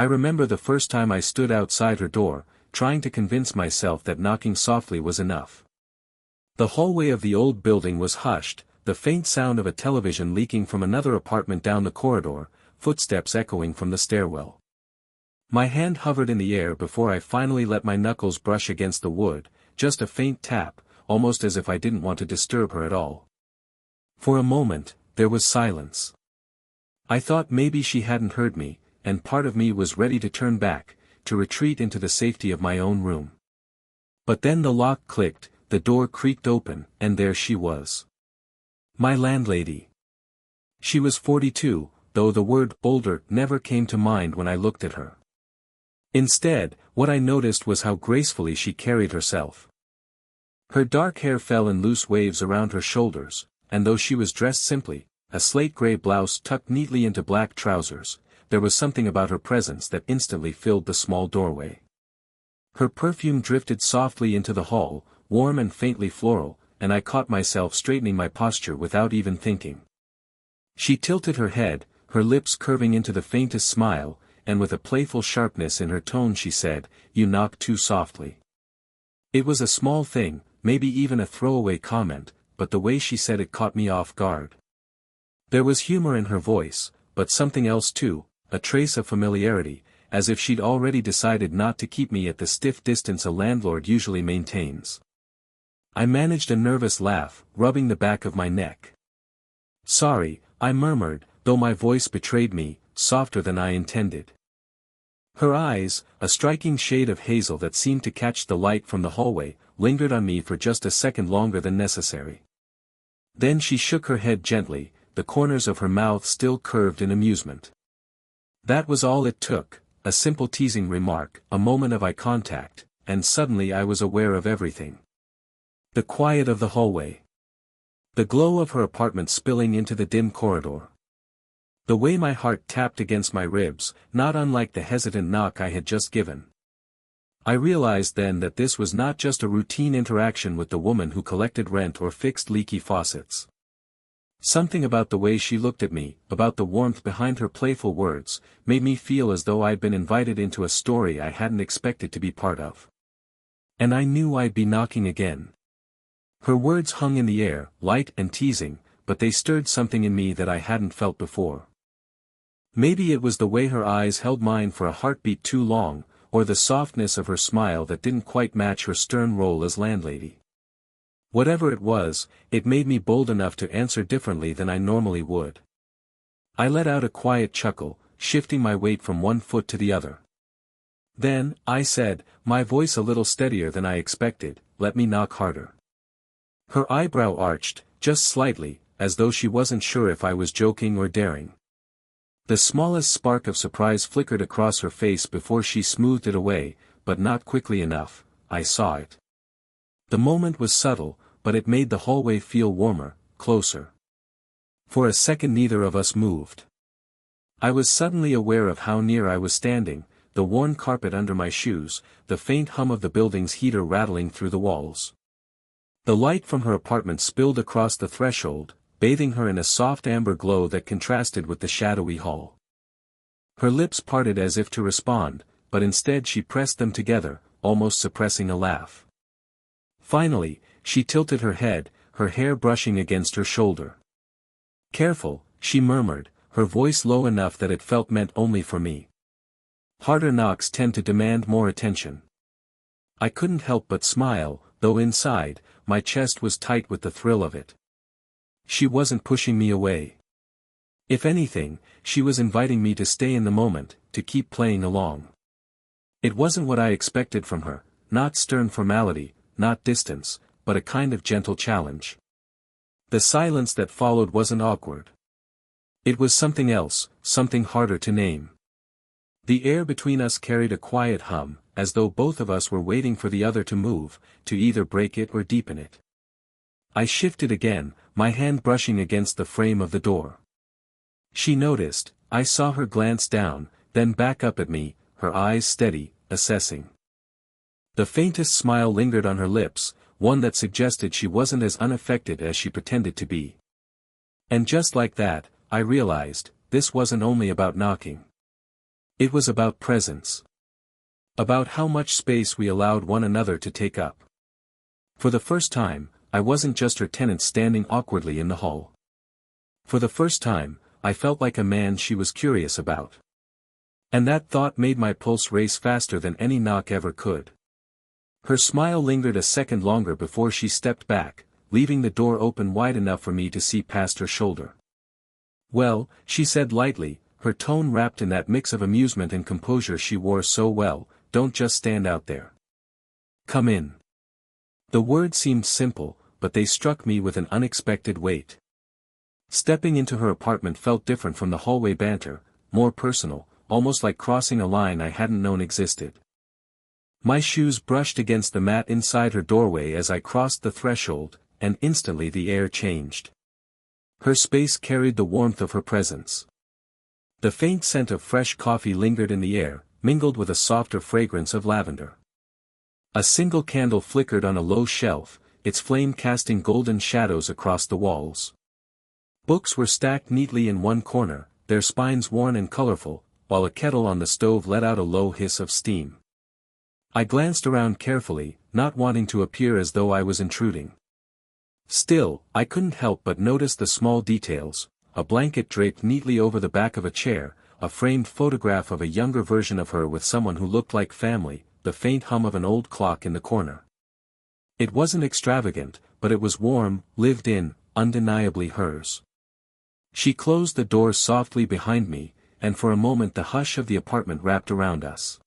I remember the first time I stood outside her door, trying to convince myself that knocking softly was enough. The hallway of the old building was hushed, the faint sound of a television leaking from another apartment down the corridor, footsteps echoing from the stairwell. My hand hovered in the air before I finally let my knuckles brush against the wood, just a faint tap, almost as if I didn't want to disturb her at all. For a moment, there was silence. I thought maybe she hadn't heard me, and part of me was ready to turn back, to retreat into the safety of my own room. But then the lock clicked, the door creaked open, and there she was. My landlady. She was 42, though the word older never came to mind when I looked at her. Instead, what I noticed was how gracefully she carried herself. Her dark hair fell in loose waves around her shoulders, and though she was dressed simply, a slate-gray blouse tucked neatly into black trousers, there was something about her presence that instantly filled the small doorway. Her perfume drifted softly into the hall, warm and faintly floral, and I caught myself straightening my posture without even thinking. She tilted her head, her lips curving into the faintest smile, and with a playful sharpness in her tone she said, "You knock too softly." It was a small thing, maybe even a throwaway comment, but the way she said it caught me off guard. There was humor in her voice, but something else too, a trace of familiarity, as if she'd already decided not to keep me at the stiff distance a landlord usually maintains. I managed a nervous laugh, rubbing the back of my neck. "Sorry," I murmured, though my voice betrayed me, softer than I intended. Her eyes, a striking shade of hazel that seemed to catch the light from the hallway, lingered on me for just a second longer than necessary. Then she shook her head gently, the corners of her mouth still curved in amusement. That was all it took, a simple teasing remark, a moment of eye contact, and suddenly I was aware of everything. The quiet of the hallway. The glow of her apartment spilling into the dim corridor. The way my heart tapped against my ribs, not unlike the hesitant knock I had just given. I realized then that this was not just a routine interaction with the woman who collected rent or fixed leaky faucets. Something about the way she looked at me, about the warmth behind her playful words, made me feel as though I'd been invited into a story I hadn't expected to be part of. And I knew I'd be knocking again. Her words hung in the air, light and teasing, but they stirred something in me that I hadn't felt before. Maybe it was the way her eyes held mine for a heartbeat too long, or the softness of her smile that didn't quite match her stern role as landlady. Whatever it was, it made me bold enough to answer differently than I normally would. I let out a quiet chuckle, shifting my weight from one foot to the other. "Then," I said, my voice a little steadier than I expected, "let me knock harder." Her eyebrow arched, just slightly, as though she wasn't sure if I was joking or daring. The smallest spark of surprise flickered across her face before she smoothed it away, but not quickly enough. I saw it. The moment was subtle, but it made the hallway feel warmer, closer. For a second neither of us moved. I was suddenly aware of how near I was standing, the worn carpet under my shoes, the faint hum of the building's heater rattling through the walls. The light from her apartment spilled across the threshold, bathing her in a soft amber glow that contrasted with the shadowy hall. Her lips parted as if to respond, but instead she pressed them together, almost suppressing a laugh. Finally, she tilted her head, her hair brushing against her shoulder. "Careful," she murmured, her voice low enough that it felt meant only for me. "Harder knocks tend to demand more attention." I couldn't help but smile, though inside, my chest was tight with the thrill of it. She wasn't pushing me away. If anything, she was inviting me to stay in the moment, to keep playing along. It wasn't what I expected from her, not stern formality, not distance, but a kind of gentle challenge. The silence that followed wasn't awkward. It was something else, something harder to name. The air between us carried a quiet hum, as though both of us were waiting for the other to move, to either break it or deepen it. I shifted again, my hand brushing against the frame of the door. She noticed, I saw her glance down, then back up at me, her eyes steady, assessing. The faintest smile lingered on her lips, one that suggested she wasn't as unaffected as she pretended to be. And just like that, I realized, this wasn't only about knocking. It was about presence. About how much space we allowed one another to take up. For the first time, I wasn't just her tenant standing awkwardly in the hall. For the first time, I felt like a man she was curious about. And that thought made my pulse race faster than any knock ever could. Her smile lingered a second longer before she stepped back, leaving the door open wide enough for me to see past her shoulder. "Well," she said lightly, her tone wrapped in that mix of amusement and composure she wore so well, "don't just stand out there. Come in." The words seemed simple, but they struck me with an unexpected weight. Stepping into her apartment felt different from the hallway banter, more personal, almost like crossing a line I hadn't known existed. My shoes brushed against the mat inside her doorway as I crossed the threshold, and instantly the air changed. Her space carried the warmth of her presence. The faint scent of fresh coffee lingered in the air, mingled with a softer fragrance of lavender. A single candle flickered on a low shelf, its flame casting golden shadows across the walls. Books were stacked neatly in one corner, their spines worn and colorful, while a kettle on the stove let out a low hiss of steam. I glanced around carefully, not wanting to appear as though I was intruding. Still, I couldn't help but notice the small details: a blanket draped neatly over the back of a chair, a framed photograph of a younger version of her with someone who looked like family, the faint hum of an old clock in the corner. It wasn't extravagant, but it was warm, lived in, undeniably hers. She closed the door softly behind me, and for a moment the hush of the apartment wrapped around us.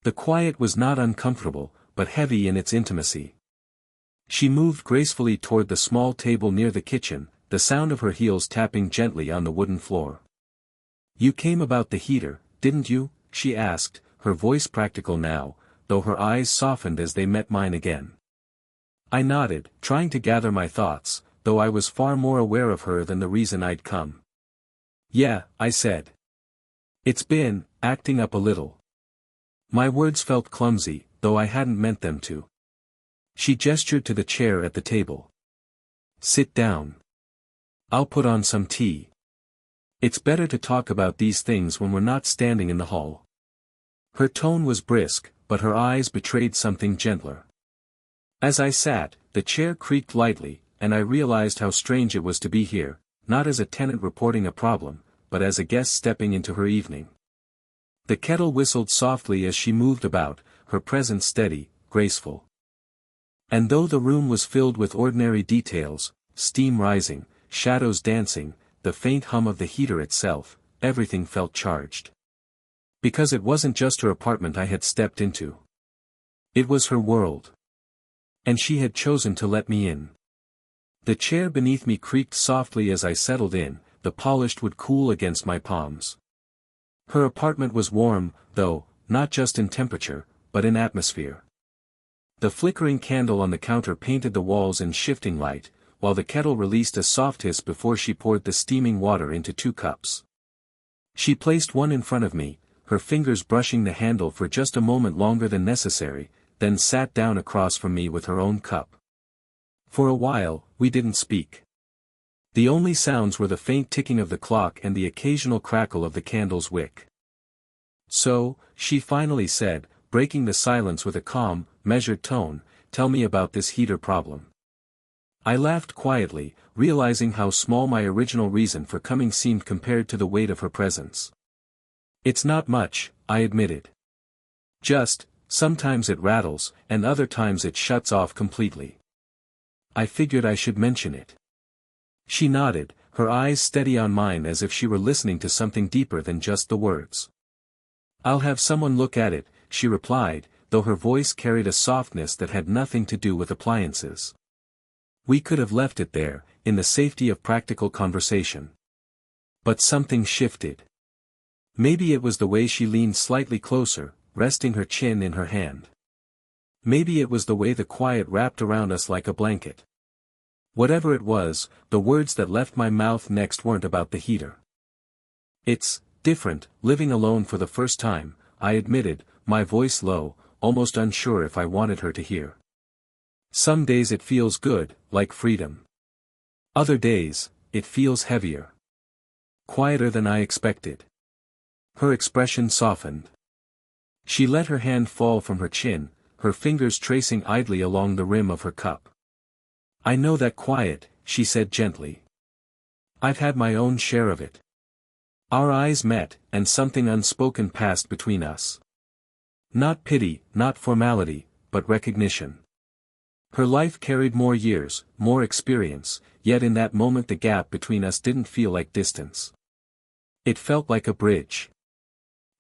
The quiet was not uncomfortable, but heavy in its intimacy. She moved gracefully toward the small table near the kitchen, the sound of her heels tapping gently on the wooden floor. "You came about the heater, didn't you?" she asked, her voice practical now, though her eyes softened as they met mine again. I nodded, trying to gather my thoughts, though I was far more aware of her than the reason I'd come. "Yeah," I said. "It's been acting up a little." My words felt clumsy, though I hadn't meant them to. She gestured to the chair at the table. "Sit down. I'll put on some tea. It's better to talk about these things when we're not standing in the hall." Her tone was brisk, but her eyes betrayed something gentler. As I sat, the chair creaked lightly, and I realized how strange it was to be here, not as a tenant reporting a problem, but as a guest stepping into her evening. The kettle whistled softly as she moved about, her presence steady, graceful. And though the room was filled with ordinary details, steam rising, shadows dancing, the faint hum of the heater itself, everything felt charged. Because it wasn't just her apartment I had stepped into. It was her world. And she had chosen to let me in. The chair beneath me creaked softly as I settled in, the polished wood cool against my palms. Her apartment was warm, though, not just in temperature, but in atmosphere. The flickering candle on the counter painted the walls in shifting light, while the kettle released a soft hiss before she poured the steaming water into 2 cups. She placed one in front of me, her fingers brushing the handle for just a moment longer than necessary, then sat down across from me with her own cup. For a while, we didn't speak. The only sounds were the faint ticking of the clock and the occasional crackle of the candle's wick. "So," she finally said, breaking the silence with a calm, measured tone, "tell me about this heater problem." I laughed quietly, realizing how small my original reason for coming seemed compared to the weight of her presence. "It's not much," I admitted. "Just, sometimes it rattles, and other times it shuts off completely." I figured I should mention it. She nodded, her eyes steady on mine as if she were listening to something deeper than just the words. "I'll have someone look at it," she replied, though her voice carried a softness that had nothing to do with appliances. We could have left it there, in the safety of practical conversation. But something shifted. Maybe it was the way she leaned slightly closer, resting her chin in her hand. Maybe it was the way the quiet wrapped around us like a blanket. Whatever it was, the words that left my mouth next weren't about the heater. "It's different, living alone for the first time," I admitted, my voice low, almost unsure if I wanted her to hear. "Some days it feels good, like freedom. Other days, it feels heavier. Quieter than I expected." Her expression softened. She let her hand fall from her chin, her fingers tracing idly along the rim of her cup. "I know that quiet," she said gently. "I've had my own share of it." Our eyes met, and something unspoken passed between us. Not pity, not formality, but recognition. Her life carried more years, more experience, yet in that moment the gap between us didn't feel like distance. It felt like a bridge.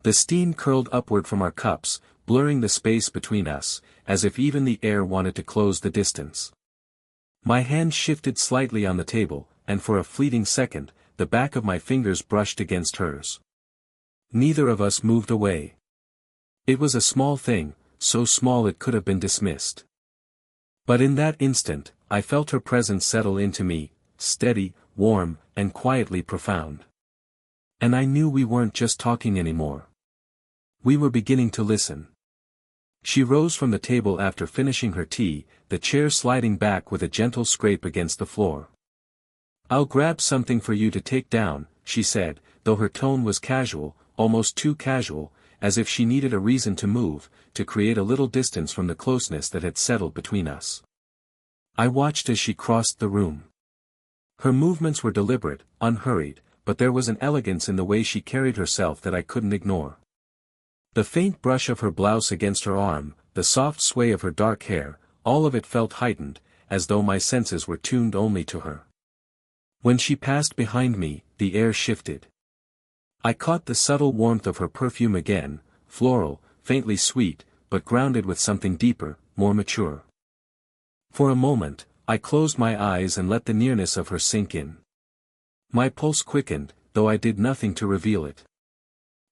The steam curled upward from our cups, blurring the space between us, as if even the air wanted to close the distance. My hand shifted slightly on the table, and for a fleeting second, the back of my fingers brushed against hers. Neither of us moved away. It was a small thing, so small it could have been dismissed. But in that instant, I felt her presence settle into me, steady, warm, and quietly profound. And I knew we weren't just talking anymore. We were beginning to listen. She rose from the table after finishing her tea, the chair sliding back with a gentle scrape against the floor. "I'll grab something for you to take down," she said, though her tone was casual, almost too casual, as if she needed a reason to move, to create a little distance from the closeness that had settled between us. I watched as she crossed the room. Her movements were deliberate, unhurried, but there was an elegance in the way she carried herself that I couldn't ignore. The faint brush of her blouse against her arm, the soft sway of her dark hair, all of it felt heightened, as though my senses were tuned only to her. When she passed behind me, the air shifted. I caught the subtle warmth of her perfume again, floral, faintly sweet, but grounded with something deeper, more mature. For a moment, I closed my eyes and let the nearness of her sink in. My pulse quickened, though I did nothing to reveal it.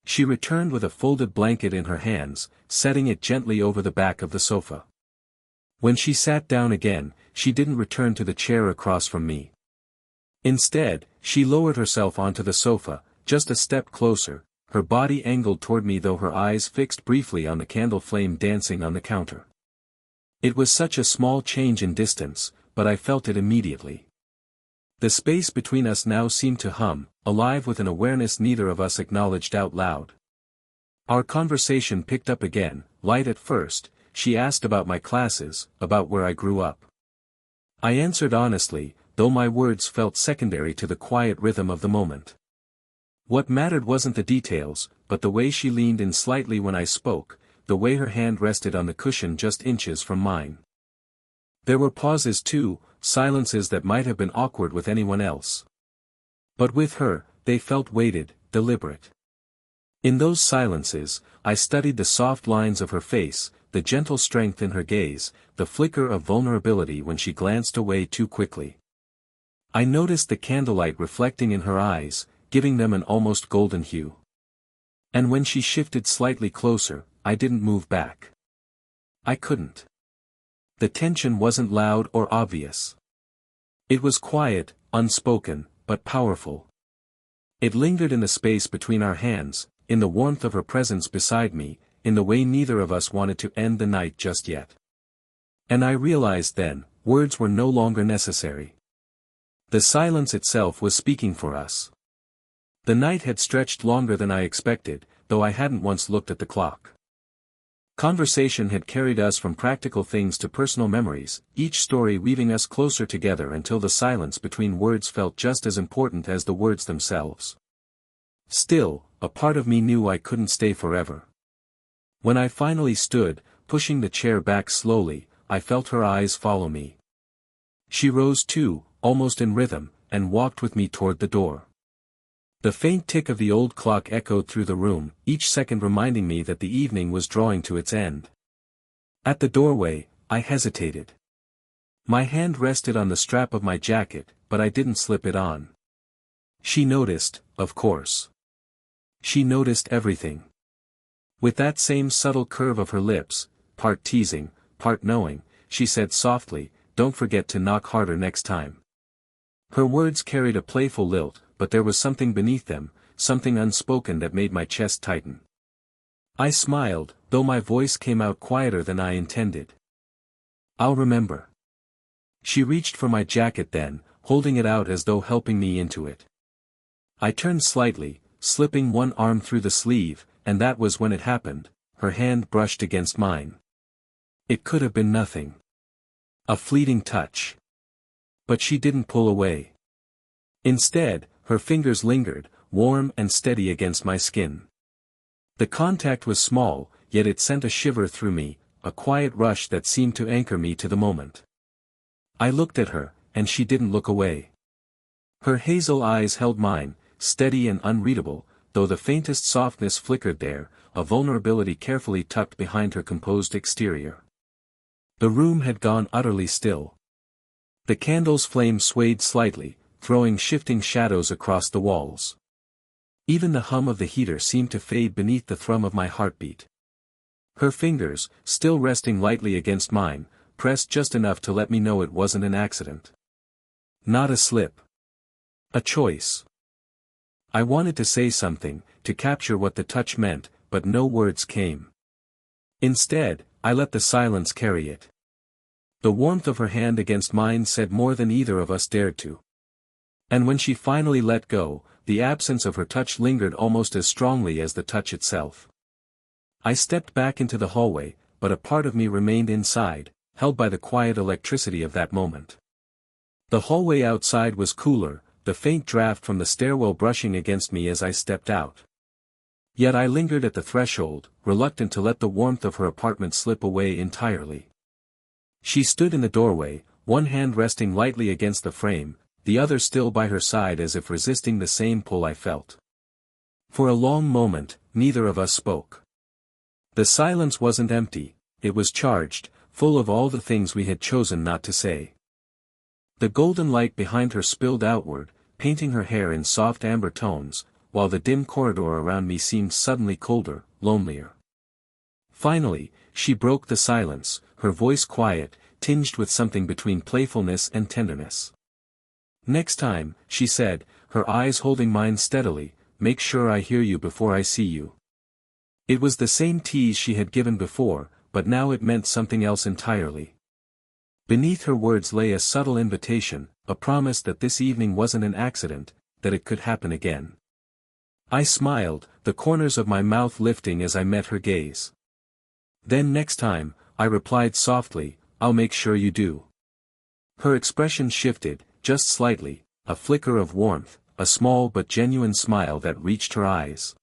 She returned with a folded blanket in her hands, setting it gently over the back of the sofa. When she sat down again, she didn't return to the chair across from me. Instead, she lowered herself onto the sofa, just a step closer, her body angled toward me though her eyes fixed briefly on the candle flame dancing on the counter. It was such a small change in distance, but I felt it immediately. The space between us now seemed to hum, alive with an awareness neither of us acknowledged out loud. Our conversation picked up again, light at first. She asked about my classes, about where I grew up. I answered honestly, though my words felt secondary to the quiet rhythm of the moment. What mattered wasn't the details, but the way she leaned in slightly when I spoke, the way her hand rested on the cushion just inches from mine. There were pauses too, silences that might have been awkward with anyone else. But with her, they felt weighted, deliberate. In those silences, I studied the soft lines of her face, the gentle strength in her gaze, the flicker of vulnerability when she glanced away too quickly. I noticed the candlelight reflecting in her eyes, giving them an almost golden hue. And when she shifted slightly closer, I didn't move back. I couldn't. The tension wasn't loud or obvious. It was quiet, unspoken, but powerful. It lingered in the space between our hands, in the warmth of her presence beside me, in the way neither of us wanted to end the night just yet. And I realized then, words were no longer necessary. The silence itself was speaking for us. The night had stretched longer than I expected, though I hadn't once looked at the clock. Conversation had carried us from practical things to personal memories, each story weaving us closer together until the silence between words felt just as important as the words themselves. Still, a part of me knew I couldn't stay forever. When I finally stood, pushing the chair back slowly, I felt her eyes follow me. She rose too, almost in rhythm, and walked with me toward the door. The faint tick of the old clock echoed through the room, each second reminding me that the evening was drawing to its end. At the doorway, I hesitated. My hand rested on the strap of my jacket, but I didn't slip it on. She noticed, of course. She noticed everything. With that same subtle curve of her lips, part teasing, part knowing, she said softly, "Don't forget to knock harder next time." Her words carried a playful lilt, but there was something beneath them, something unspoken that made my chest tighten. I smiled, though my voice came out quieter than I intended. "I'll remember." She reached for my jacket then, holding it out as though helping me into it. I turned slightly, slipping one arm through the sleeve, and that was when it happened. Her hand brushed against mine. It could have been nothing. A fleeting touch. But she didn't pull away. Instead, her fingers lingered, warm and steady against my skin. The contact was small, yet it sent a shiver through me, a quiet rush that seemed to anchor me to the moment. I looked at her, and she didn't look away. Her hazel eyes held mine, steady and unreadable, though the faintest softness flickered there, a vulnerability carefully tucked behind her composed exterior. The room had gone utterly still. The candle's flame swayed slightly, throwing shifting shadows across the walls. Even the hum of the heater seemed to fade beneath the thrum of my heartbeat. Her fingers, still resting lightly against mine, pressed just enough to let me know it wasn't an accident. Not a slip. A choice. I wanted to say something, to capture what the touch meant, but no words came. Instead, I let the silence carry it. The warmth of her hand against mine said more than either of us dared to. And when she finally let go, the absence of her touch lingered almost as strongly as the touch itself. I stepped back into the hallway, but a part of me remained inside, held by the quiet electricity of that moment. The hallway outside was cooler, the faint draft from the stairwell brushing against me as I stepped out. Yet I lingered at the threshold, reluctant to let the warmth of her apartment slip away entirely. She stood in the doorway, one hand resting lightly against the frame, the other still by her side as if resisting the same pull I felt. For a long moment, neither of us spoke. The silence wasn't empty, it was charged, full of all the things we had chosen not to say. The golden light behind her spilled outward, painting her hair in soft amber tones, while the dim corridor around me seemed suddenly colder, lonelier. Finally, she broke the silence, her voice quiet, tinged with something between playfulness and tenderness. "Next time," she said, her eyes holding mine steadily, "make sure I hear you before I see you." It was the same tease she had given before, but now it meant something else entirely. Beneath her words lay a subtle invitation, a promise that this evening wasn't an accident, that it could happen again. I smiled, the corners of my mouth lifting as I met her gaze. "Then next time," I replied softly, "I'll make sure you do." Her expression shifted, just slightly, a flicker of warmth, a small but genuine smile that reached her eyes.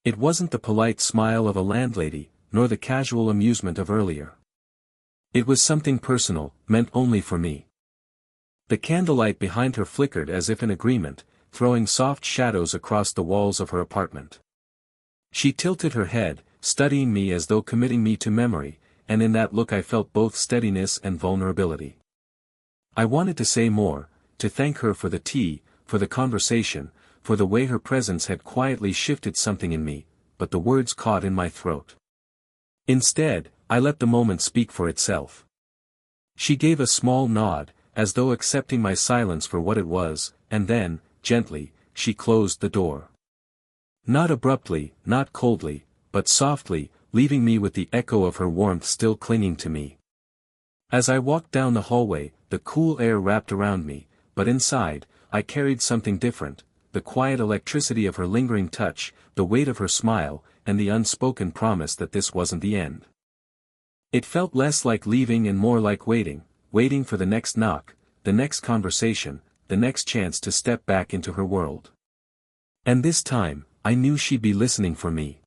It wasn't the polite smile of a landlady, nor the casual amusement of earlier. It was something personal, meant only for me. The candlelight behind her flickered as if in agreement, throwing soft shadows across the walls of her apartment. She tilted her head, studying me as though committing me to memory, and in that look I felt both steadiness and vulnerability. I wanted to say more, to thank her for the tea, for the conversation, for the way her presence had quietly shifted something in me, but the words caught in my throat. Instead, I let the moment speak for itself. She gave a small nod, as though accepting my silence for what it was, and then, gently, she closed the door. Not abruptly, not coldly, but softly, leaving me with the echo of her warmth still clinging to me. As I walked down the hallway, the cool air wrapped around me, but inside, I carried something different, the quiet electricity of her lingering touch, the weight of her smile, and the unspoken promise that this wasn't the end. It felt less like leaving and more like waiting, waiting for the next knock, the next conversation, the next chance to step back into her world. And this time, I knew she'd be listening for me.